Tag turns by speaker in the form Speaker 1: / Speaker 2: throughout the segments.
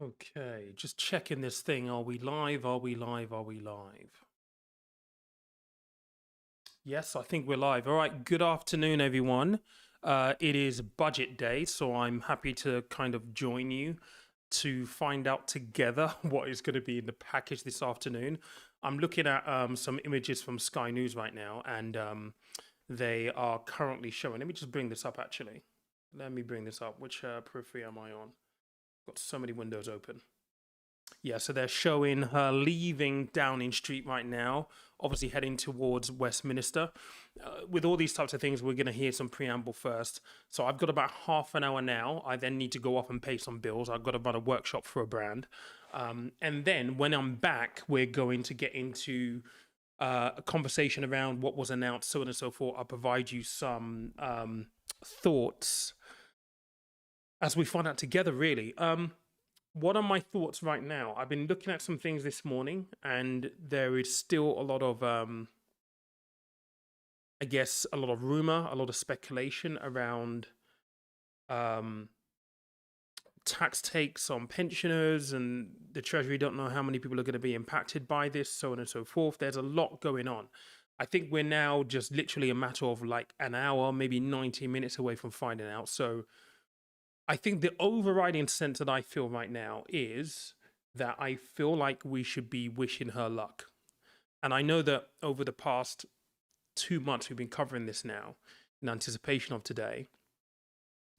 Speaker 1: Okay, just checking this thing. Are we live? Are we live? Are we live? Yes, I think we're live. All right, good afternoon, everyone. It is budget day, so I'm happy to kind of join you to find out together what is going to be in the package this afternoon. I'm looking at some images from Sky News right now, and they are currently showing. Let me just bring this up, actually. Let me bring this up. Which periphery am I on? Got so many windows open. Yeah, so they're showing her leaving Downing Street right now, obviously heading towards Westminster. With all these types of things, we're going to hear some preamble first. So I've got about half an hour now. I then need to go off and pay some bills. I've got to run a workshop for a brand. And then when I'm back, we're going to get into a conversation around what was announced, so on and so forth. I'll provide you some thoughts as we find out together, really. What are my thoughts right now? I've been looking at some things this morning, and there is still a lot of, I guess, a lot of rumor, a lot of speculation around tax takes on pensioners, and the Treasury don't know how many people are going to be impacted by this, so on and so forth. There's a lot going on. I think we're now just literally a matter of like an hour, maybe 90 minutes away from finding out. So I think the overriding sense that I feel right now is that I feel like we should be wishing her luck. And I know that over the past 2 months, we've been covering this now in anticipation of today.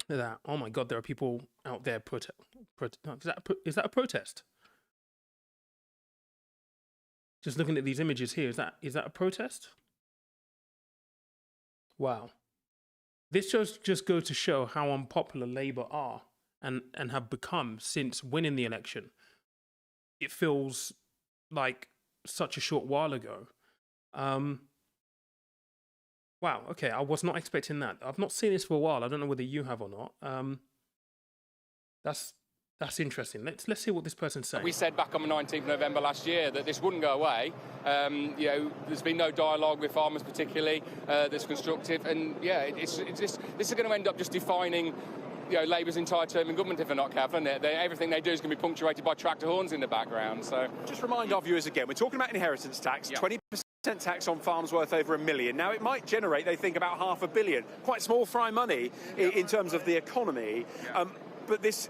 Speaker 1: That, oh my God, there are people out there. Is that a protest? Just looking at these images here, is that a protest? Wow. This just goes to show how unpopular Labour are and have become since winning the election. It feels like such a short while ago. Wow, okay, I was not expecting that. I've not seen this for a while. I don't know whether you have or not. That's interesting. Let's see what this person's saying.
Speaker 2: We said back on the 19th of November last year that this wouldn't go away. There's been no dialogue with farmers particularly that's constructive, and this is going to end up just defining Labour's entire term in government if they're not careful, isn't it? Everything they do is going to be punctuated by tractor horns in the background. So
Speaker 3: just remind our viewers again, we're talking about inheritance tax, 20% tax on farms worth over $1 million. Now, it might generate, they think, about $500 million. Quite small fry money in terms of the economy, but this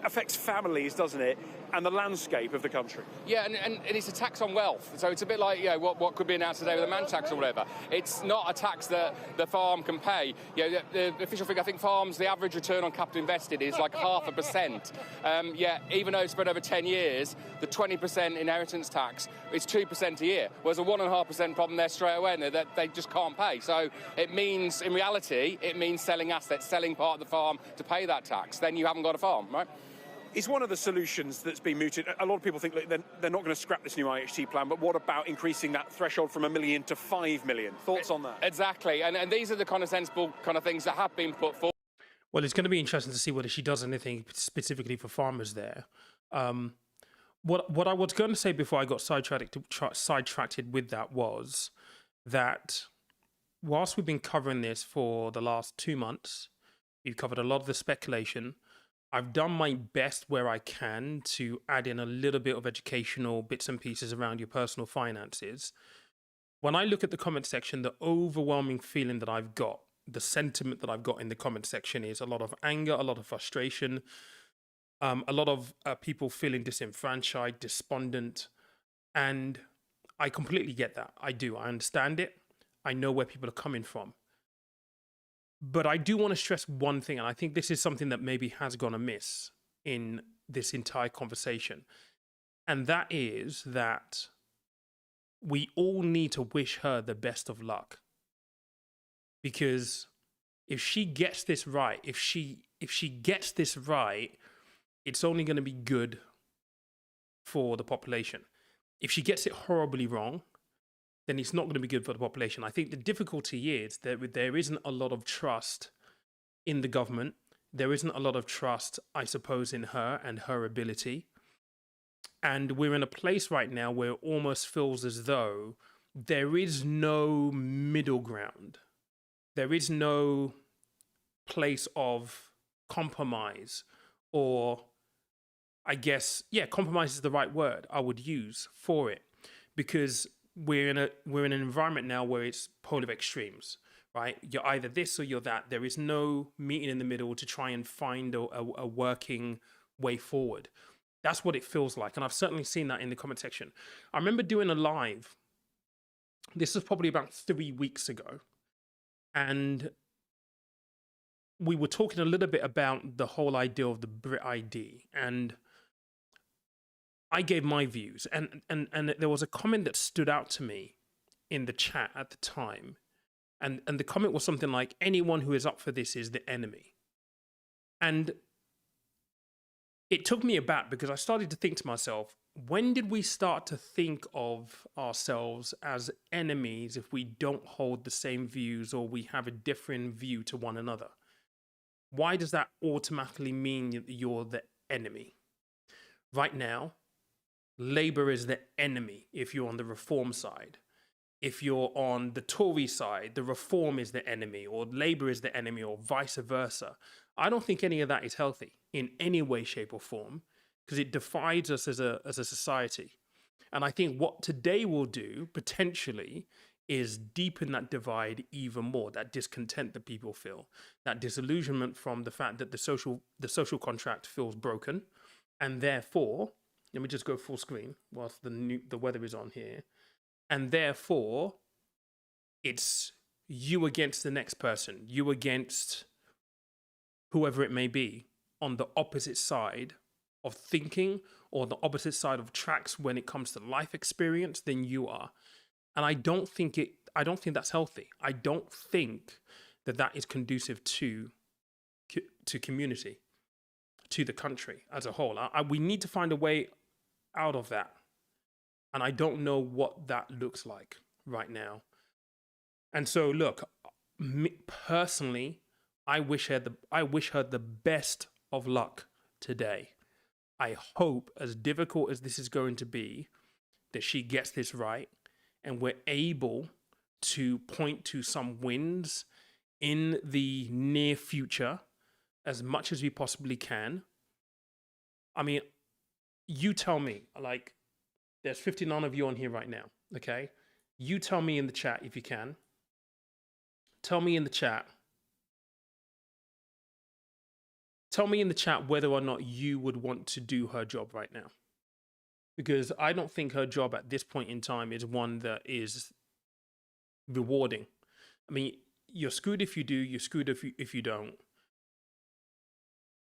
Speaker 3: affects families, doesn't it, and the landscape of the country.
Speaker 2: Yeah, and it's a tax on wealth. So it's a bit like what could be announced today with a man tax or whatever. It's not a tax that the farm can pay. The official figure, I think farms, the average return on capital invested is like 0.5%. Even though it's spread over 10 years, the 20% inheritance tax is 2% a year. Whereas a 1.5% problem there straight away, and that they just can't pay. So it means, in reality, selling assets, selling part of the farm to pay that tax. Then you haven't got a farm, right?
Speaker 3: Is one of the solutions that's been mooted. A lot of people think they're not going to scrap this new IHT plan, but what about increasing that threshold from $1 million to $5 million? Thoughts on that?
Speaker 2: Exactly, and these are the kind of sensible kind of things that have been put forward.
Speaker 1: Well, it's going to be interesting to see whether she does anything specifically for farmers there. What I was going to say before I got sidetracked with that was that whilst we've been covering this for the last 2 months, we've covered a lot of the speculation. I've done my best where I can to add in a little bit of educational bits and pieces around your personal finances. When I look at the comment section, the overwhelming feeling that I've got, the sentiment that I've got in the comment section is a lot of anger, a lot of frustration, a lot of people feeling disenfranchised, despondent. And I completely get that. I do. I understand it. I know where people are coming from. But I do want to stress one thing, and I think this is something that maybe has gone amiss in this entire conversation. And that is that we all need to wish her the best of luck. Because if she gets this right, if she gets this right, it's only going to be good for the population. If she gets it horribly wrong, then it's not going to be good for the population. I think the difficulty is that there isn't a lot of trust in the government. There isn't a lot of trust, I suppose, in her and her ability. And we're in a place right now where it almost feels as though there is no middle ground. There is no place of compromise or I guess, yeah, compromise is the right word I would use for it, because we're in an environment now where it's polar extremes, right? You're either this or you're that. There is no meeting in the middle to try and find a working way forward. That's what it feels like, and I've certainly seen that in the comment section. I remember doing a live. This was probably about 3 weeks ago, and we were talking a little bit about the whole idea of the Brit ID, and I gave my views, and there was a comment that stood out to me in the chat at the time, and the comment was something like, "Anyone who is up for this is the enemy," and it took me aback because I started to think to myself, when did we start to think of ourselves as enemies if we don't hold the same views or we have a different view to one another? Why does that automatically mean that you're the enemy? Right now, Labour is the enemy if you're on the reform side. If you're on the Tory side, the reform is the enemy, or Labour is the enemy, or vice versa. I don't think any of that is healthy in any way, shape, or form, because it divides us as a society. And I think what today will do potentially is deepen that divide even more, that discontent that people feel, that disillusionment from the fact that the social contract feels broken, and therefore, let me just go full screen whilst the weather is on here, and therefore, it's you against the next person, you against whoever it may be, on the opposite side of thinking or the opposite side of tracks when it comes to life experience than you are. And I don't think that's healthy. I don't think that that is conducive to community, to the country as a whole. We need to find a way out of that. And I don't know what that looks like right now. And so, look, me, personally, I wish her the best of luck today. I hope, as difficult as this is going to be, that she gets this right, and we're able to point to some wins in the near future as much as we possibly can. I mean, you tell me, like, there's 59 of you on here right now, okay? You tell me in the chat if you can. Tell me in the chat. Tell me in the chat whether or not you would want to do her job right now. Because I don't think her job at this point in time is one that is rewarding. I mean, you're screwed if you do, you're screwed if you don't.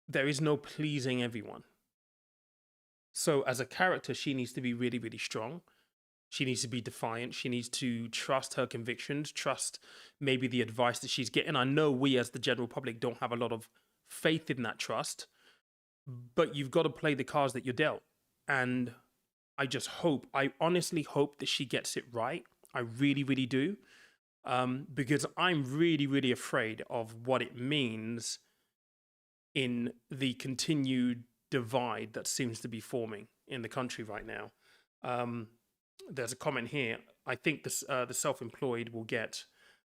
Speaker 1: There is no pleasing everyone. So as a character, she needs to be really, really strong. She needs to be defiant. She needs to trust her convictions, trust maybe the advice that she's getting. I know we as the general public don't have a lot of faith in that trust, but you've got to play the cards that you're dealt. And I honestly hope that she gets it right. I really, really do. Because I'm really, really afraid of what it means in the continued divide that seems to be forming in the country right now. There's a comment here. I think the self-employed will get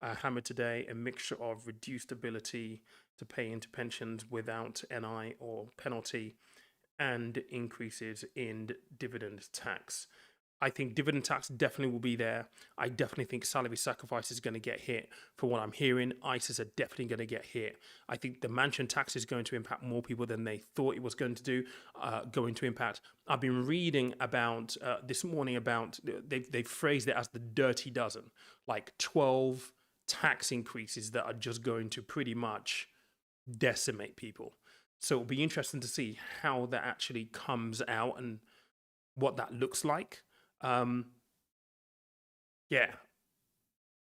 Speaker 1: hammered today, a mixture of reduced ability to pay into pensions without NI or penalty, and increases in dividend tax. I think dividend tax definitely will be there. I definitely think salary sacrifice is going to get hit. For what I'm hearing, ISIS are definitely going to get hit. I think the mansion tax is going to impact more people than they thought it was going to do. Impact. I've been reading about this morning about they've phrased it as the dirty dozen, like 12 tax increases that are just going to pretty much decimate people. So it'll be interesting to see how that actually comes out and what that looks like. Yeah,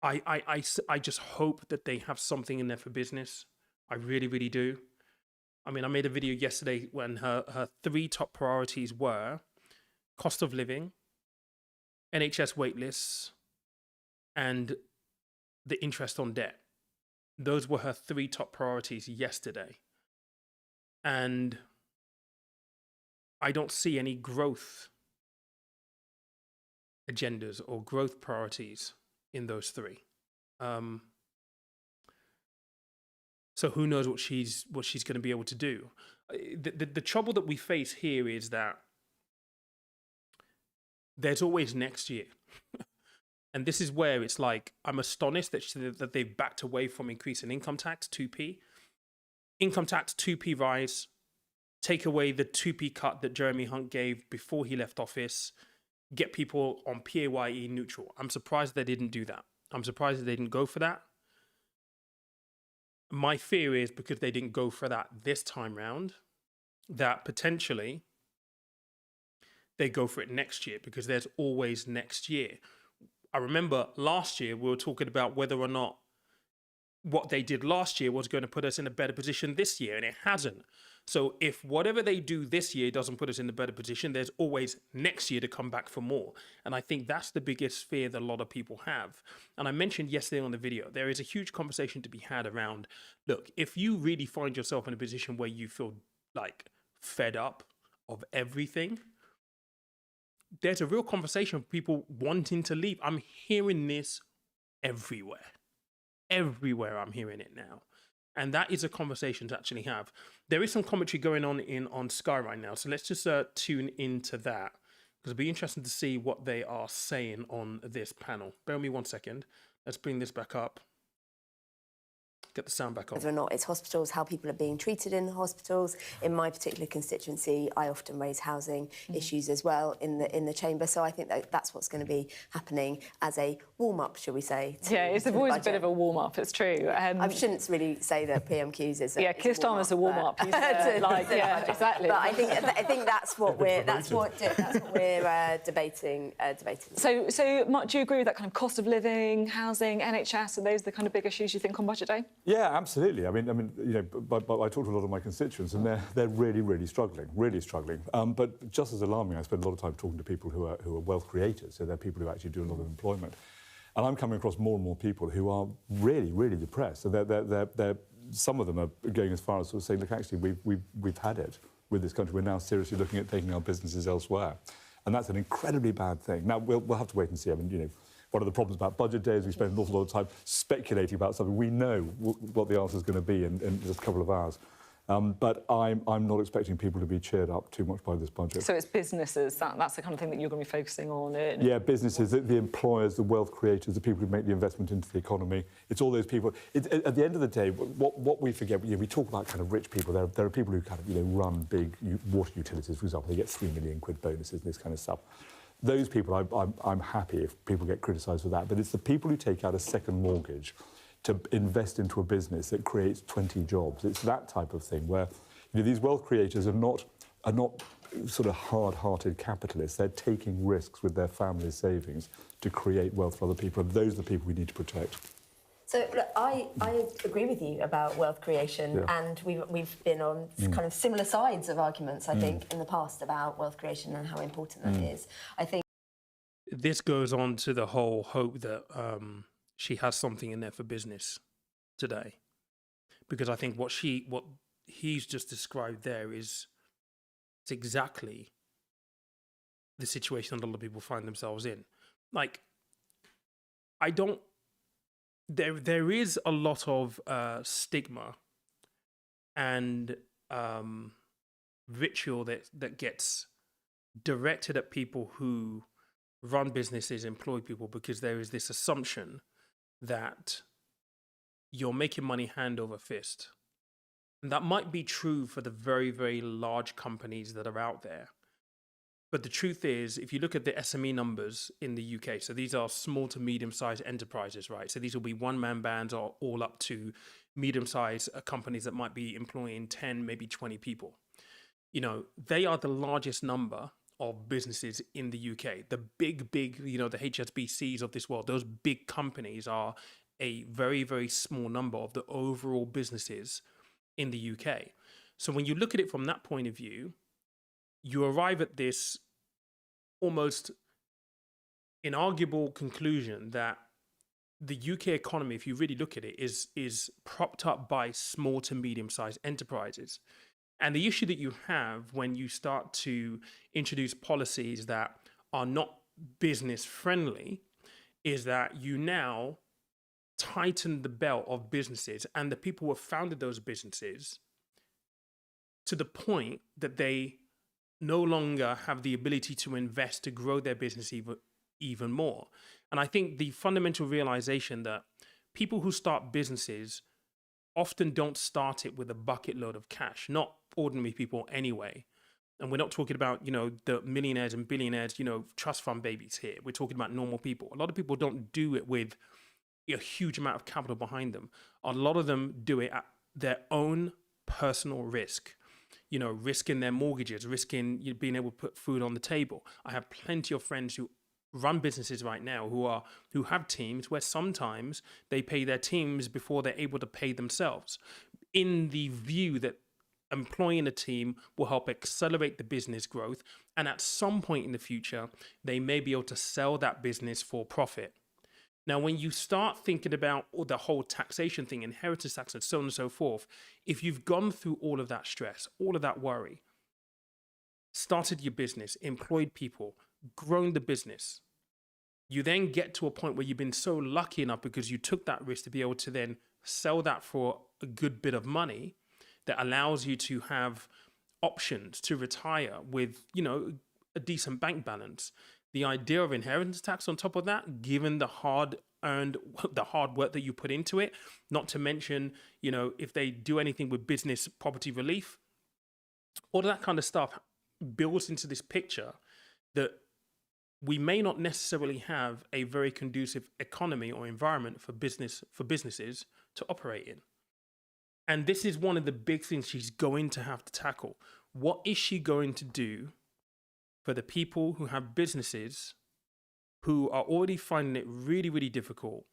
Speaker 1: I just hope that they have something in there for business. I really, really do. I mean, I made a video yesterday when her three top priorities were cost of living, NHS waitlists, and the interest on debt. Those were her three top priorities yesterday. And I don't see any growth agendas or growth priorities in those three. So who knows what she's going to be able to do. The trouble that we face here is that there's always next year. And this is where it's like, I'm astonished that they've backed away from increasing income tax, 2p. Income tax, 2p rise, take away the 2p cut that Jeremy Hunt gave before he left office, get people on PAYE neutral. I'm surprised they didn't do that. I'm surprised that they didn't go for that. My fear is because they didn't go for that this time round, that potentially they go for it next year, because there's always next year. I remember last year we were talking about whether or not what they did last year was going to put us in a better position this year, and it hasn't. So if whatever they do this year doesn't put us in a better position, there's always next year to come back for more. And I think that's the biggest fear that a lot of people have. And I mentioned yesterday on the video, there is a huge conversation to be had around, look, if you really find yourself in a position where you feel like fed up of everything, there's a real conversation of people wanting to leave. I'm hearing this everywhere. Everywhere I'm hearing it now. And that is a conversation to actually have. There is some commentary going on Sky right now. So let's just tune into that, because it'll be interesting to see what they are saying on this panel. Bear with me 1 second. Let's bring this back up. Get the sound back on.
Speaker 4: Whether or not it's hospitals, how people are being treated in the hospitals. In my particular constituency, I often raise housing issues as well in the chamber. So I think that's what's going to be happening as a warm-up, shall we say?
Speaker 5: Yeah, it's always a bit of a warm-up. It's true.
Speaker 4: I shouldn't really say that PMQs is.
Speaker 5: Yeah, Keir Starmer's a warm-up. Yeah, exactly.
Speaker 4: But I think that's what we're debating.
Speaker 5: So, Mark, do you agree with that kind of cost of living, housing, NHS? Are those the kind of big issues you think on budget day?
Speaker 6: Yeah, absolutely. I mean, you know, but I talk to a lot of my constituents, and they're really struggling. But just as alarming, I spend a lot of time talking to people who are wealth creators. So they're people who actually do a lot of employment, and I'm coming across more and more people who are really depressed. So they're some of them are going as far as sort of saying, look, actually, we've had it with this country. We're now seriously looking at taking our businesses elsewhere, and that's an incredibly bad thing. Now we'll have to wait and see. I mean, you know, one of the problems about budget day is we spend an awful lot of time speculating about something. We know what the answer is going to be in just a couple of hours. But I'm not expecting people to be cheered up too much by this budget. So it's businesses, that's the kind of thing that you're going to be focusing on? Yeah, businesses, the employers, the wealth creators, the people who make the investment into the economy. It's all those people. At the end of the day, what we forget, you know, we talk about kind of rich people. There are people who kind of, you know, run big water utilities, for example. They get £3 million bonuses and this kind of stuff. Those people, I'm happy if people get criticised for that. But it's the people who take out a second mortgage to invest into a business that creates 20 jobs. It's that type of thing where, you know, these wealth creators are not sort of hard-hearted capitalists. They're taking risks with their family's savings to create wealth for other people. And those are the people we need to protect.
Speaker 4: So look, I agree with you about wealth creation, and we've been on kind of similar sides of arguments, I think, in the past about wealth creation and how important that is. I think
Speaker 1: this goes on to the whole hope that she has something in there for business today, because I think what he's just described there is it's exactly the situation that a lot of people find themselves in. Like, I don't. There is a lot of stigma and ritual that gets directed at people who run businesses, employ people, because there is this assumption that you're making money hand over fist. And that might be true for the very large companies that are out there. But the truth is, if you look at the SME numbers in the UK, so these are small to medium-sized enterprises, right? So these will be one-man bands or all up to medium-sized companies that might be employing 10, maybe 20 people. You know, they are the largest number of businesses in the UK. The big, you know, the HSBCs of this world, those big companies are a very small number of the overall businesses in the UK. So when you look at it from that point of view, you arrive at this almost inarguable conclusion that the UK economy, if you really look at it, is propped up by small to medium-sized enterprises. And the issue that you have when you start to introduce policies that are not business friendly is that you now tightened the belt of businesses and the people who have founded those businesses to the point that they no longer have the ability to invest to grow their business even more. And I think the fundamental realization that people who start businesses often don't start it with a bucket load of cash, not ordinary people anyway. And we're not talking about, the millionaires and billionaires, trust fund babies here. We're talking about normal people. A lot of people don't do it with a huge amount of capital behind them. A lot of them do it at their own personal risk, risking their mortgages, risking being able to put food on the table. I have plenty of friends who run businesses right now who have teams where sometimes they pay their teams before they're able to pay themselves, in the view that employing a team will help accelerate the business growth, and at some point in the future they may be able to sell that business for profit. Now, when you start thinking about the whole taxation thing, inheritance tax and so on and so forth, if you've gone through all of that stress, all of that worry, started your business, employed people, grown the business, you then get to a point where you've been so lucky enough because you took that risk to be able to then sell that for a good bit of money that allows you to have options to retire with, a decent bank balance. The idea of inheritance tax on top of that, given the hard work that you put into it, not to mention, if they do anything with business property relief, all of that kind of stuff builds into this picture that we may not necessarily have a very conducive economy or environment for businesses to operate in. And this is one of the big things she's going to have to tackle. What is she going to do for the people who have businesses who are already finding it really, really difficult,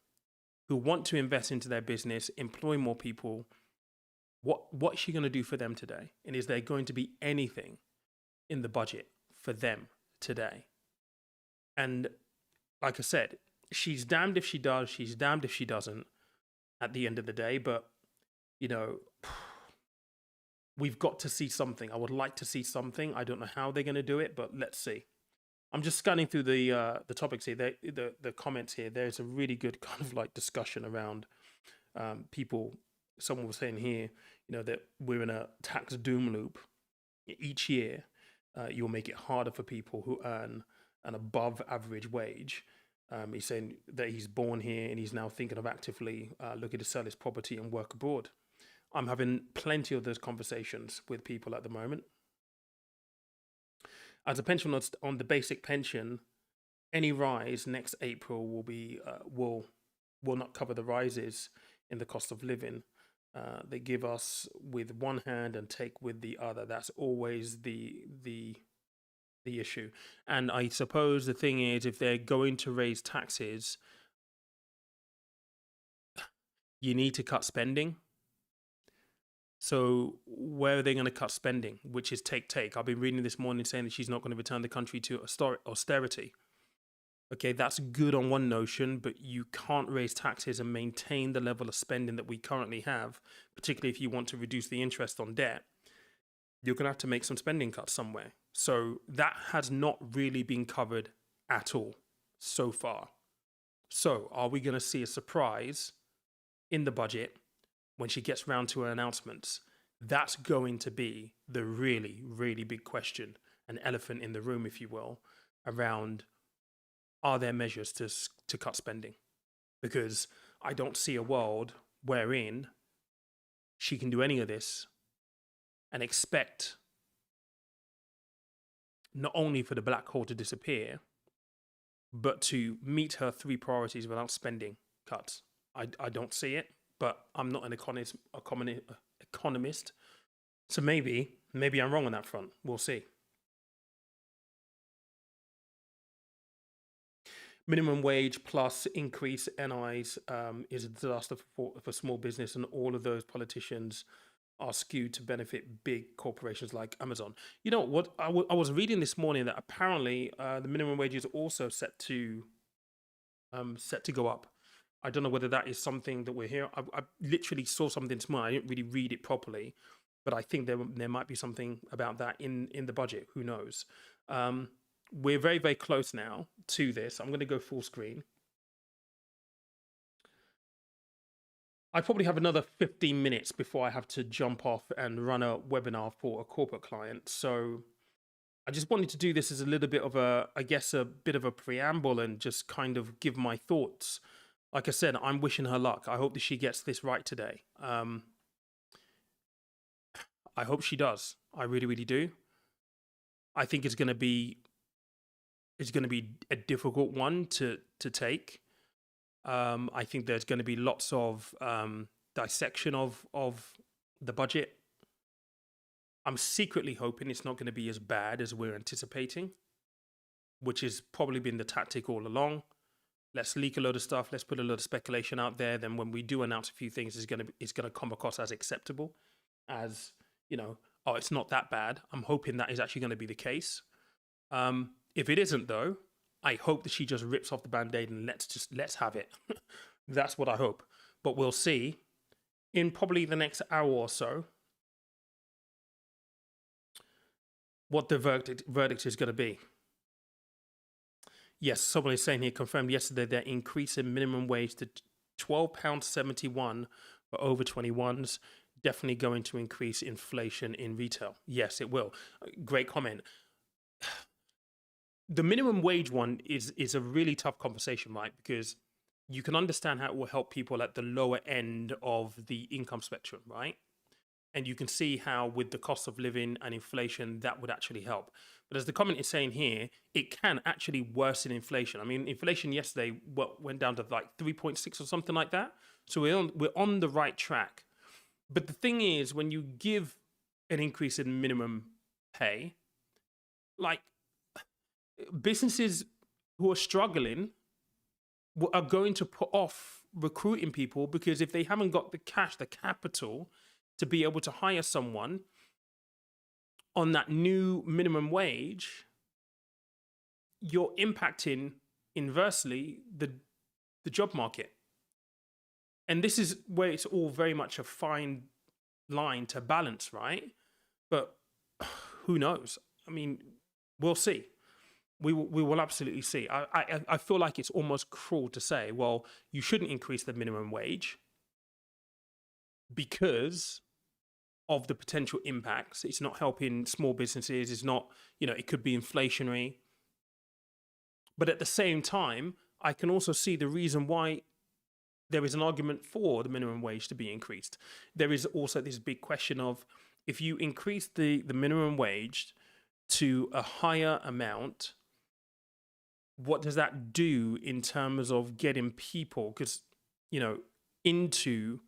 Speaker 1: who want to invest into their business, employ more people? What is she going to do for them today? And is there going to be anything in the budget for them today? And like I said, she's damned if she does, she's damned if she doesn't at the end of the day. But, we've got to see something. I would like to see something. I don't know how they're going to do it, but let's see. I'm just scanning through the topics here, the comments here. There's a really good kind of like discussion around people. Someone was saying here, that we're in a tax doom loop. Each year, you'll make it harder for people who earn an above average wage. He's saying that he's born here and he's now thinking of actively looking to sell his property and work abroad. I'm having plenty of those conversations with people at the moment. As a pensioner on the basic pension, any rise next April will not cover the rises in the cost of living. They give us with one hand and take with the other. That's always the issue. And I suppose the thing is, if they're going to raise taxes, you need to cut spending. So where are they going to cut spending? Which is take. I've been reading this morning saying that she's not going to return the country to austerity. Okay, that's good on one notion, but you can't raise taxes and maintain the level of spending that we currently have, particularly if you want to reduce the interest on debt. You're going to have to make some spending cuts somewhere. So that has not really been covered at all so far. So are we going to see a surprise in the budget when she gets round to her announcements? That's going to be the really, really big question, an elephant in the room, if you will, around, are there measures to cut spending? Because I don't see a world wherein she can do any of this and expect not only for the black hole to disappear, but to meet her three priorities without spending cuts. I don't see it, but I'm not an economist. So maybe I'm wrong on that front. We'll see. Minimum wage plus increase NIs is a disaster for small business, and all of those politicians are skewed to benefit big corporations like Amazon. You know what? I was reading this morning that apparently the minimum wage is also set to go up. I don't know whether that is something that we're hearing. I literally saw something this morning. I didn't really read it properly, but I think there might be something about that in the budget. Who knows? We're very, very close now to this. I'm going to go full screen. I probably have another 15 minutes before I have to jump off and run a webinar for a corporate client. So I just wanted to do this as a little bit of a, I guess, a bit of a preamble and just kind of give my thoughts. Like I said, I'm wishing her luck. I hope that she gets this right today. I hope she does. I really, really do. I think it's going to be a difficult one to take. I think there's going to be lots of dissection of the budget. I'm secretly hoping it's not going to be as bad as we're anticipating, which has probably been the tactic all along. Let's leak a load of stuff. Let's put a lot of speculation out there. Then when we do announce a few things, it's going to come across as acceptable, as, you know, oh, it's not that bad. I'm hoping that is actually going to be the case. If it isn't, though, I hope that she just rips off the Band-Aid and let's have it. That's what I hope. But we'll see in probably the next hour or so what the verdict is going to be. Yes, someone is saying here, confirmed yesterday, they're increasing minimum wage to £12.71 for over 21s. Definitely going to increase inflation in retail. Yes, it will. Great comment. The minimum wage one is a really tough conversation, right? Because you can understand how it will help people at the lower end of the income spectrum, right? And you can see how with the cost of living and inflation, that would actually help. But as the comment is saying here, it can actually worsen inflation. I mean, inflation yesterday went down to like 3.6 or something like that. So we're on the right track. But the thing is, when you give an increase in minimum pay, like businesses who are struggling are going to put off recruiting people, because if they haven't got the cash, the capital to be able to hire someone on that new minimum wage, you're impacting inversely the job market. And this is where it's all very much a fine line to balance, right? But who knows? I mean, we'll see. We will absolutely see. I feel like it's almost cruel to say, well, you shouldn't increase the minimum wage because of the potential impacts. It's not helping small businesses. It's not, it could be inflationary. But at the same time, I can also see the reason why there is an argument for the minimum wage to be increased. There is also this big question of, if you increase the minimum wage to a higher amount, what does that do in terms of getting people, into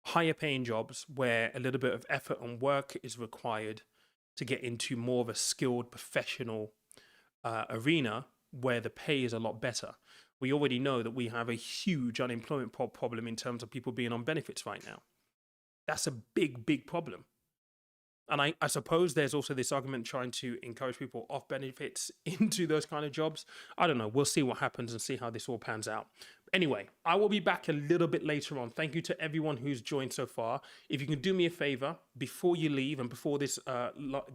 Speaker 1: higher paying jobs where a little bit of effort and work is required to get into more of a skilled professional arena where the pay is a lot better. We already know that we have a huge unemployment problem in terms of people being on benefits right now. That's a big, big problem. And I suppose there's also this argument trying to encourage people off benefits into those kind of jobs. I don't know. We'll see what happens and see how this all pans out. Anyway, I will be back a little bit later on. Thank you to everyone who's joined so far. If you can do me a favor before you leave and before this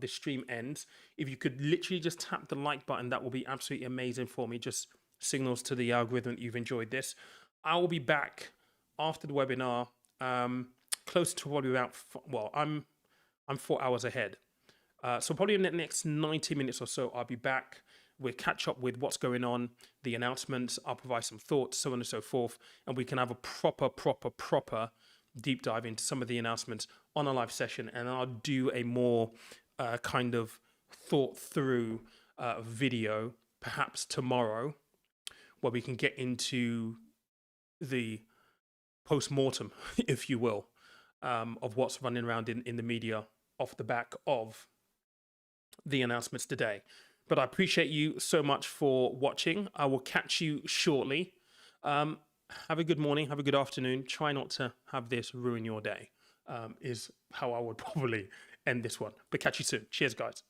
Speaker 1: stream ends, if you could literally just tap the like button, that will be absolutely amazing for me. Just signals to the algorithm that you've enjoyed this. I will be back after the webinar, close to probably about, I'm 4 hours ahead. So probably in the next 90 minutes or so, I'll be back. We'll catch up with what's going on, the announcements. I'll provide some thoughts, so on and so forth. And we can have a proper deep dive into some of the announcements on a live session. And I'll do a more kind of thought through video, perhaps tomorrow, where we can get into the post-mortem, if you will, of what's running around in the media off the back of the announcements today. But I appreciate you so much for watching. I will catch you shortly. Have a good morning, have a good afternoon. Try not to have this ruin your day, is how I would probably end this one. But catch you soon. Cheers, guys.